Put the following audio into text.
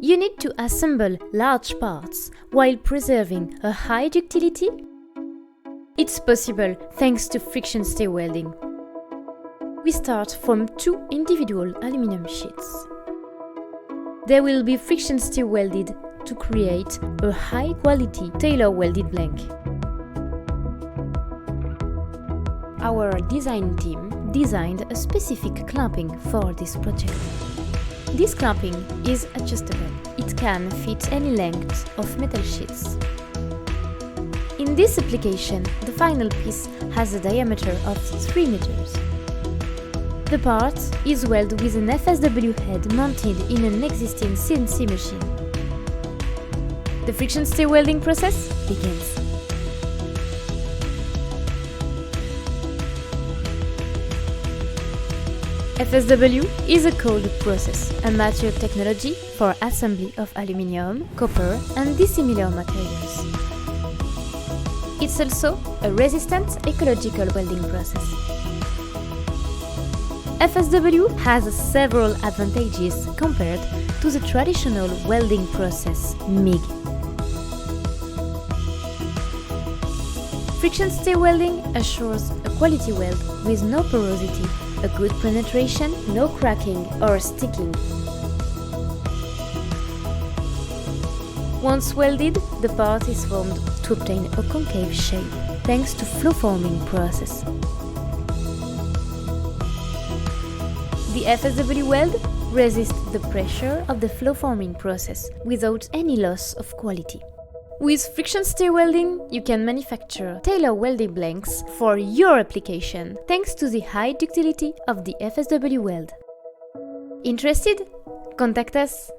You need to assemble large parts while preserving a high ductility? It's possible thanks to friction stir welding. We start from 2 individual aluminum sheets. They will be friction stir welded to create a high-quality TAILOR welded blank. Our design team designed a specific clamping for this project. This clamping is adjustable. It can fit any length of metal sheets. In this application, the final piece has a diameter of 3 meters. The part is welded with an FSW head mounted in an existing CNC machine. The friction stir welding process begins. FSW is a cold process, a mature technology for assembly of aluminium, copper and dissimilar materials. It's also a resistant ecological welding process. FSW has several advantages compared to the traditional welding process, MIG. Friction stir welding assures a quality weld with no porosity, a good penetration, no cracking or sticking. Once welded, the part is formed to obtain a concave shape thanks to flow forming process. The FSW weld resists the pressure of the flow forming process without any loss of quality. With friction stir welding, you can manufacture TAILOR welded blanks for your application thanks to the high ductility of the FSW weld. Interested? Contact us!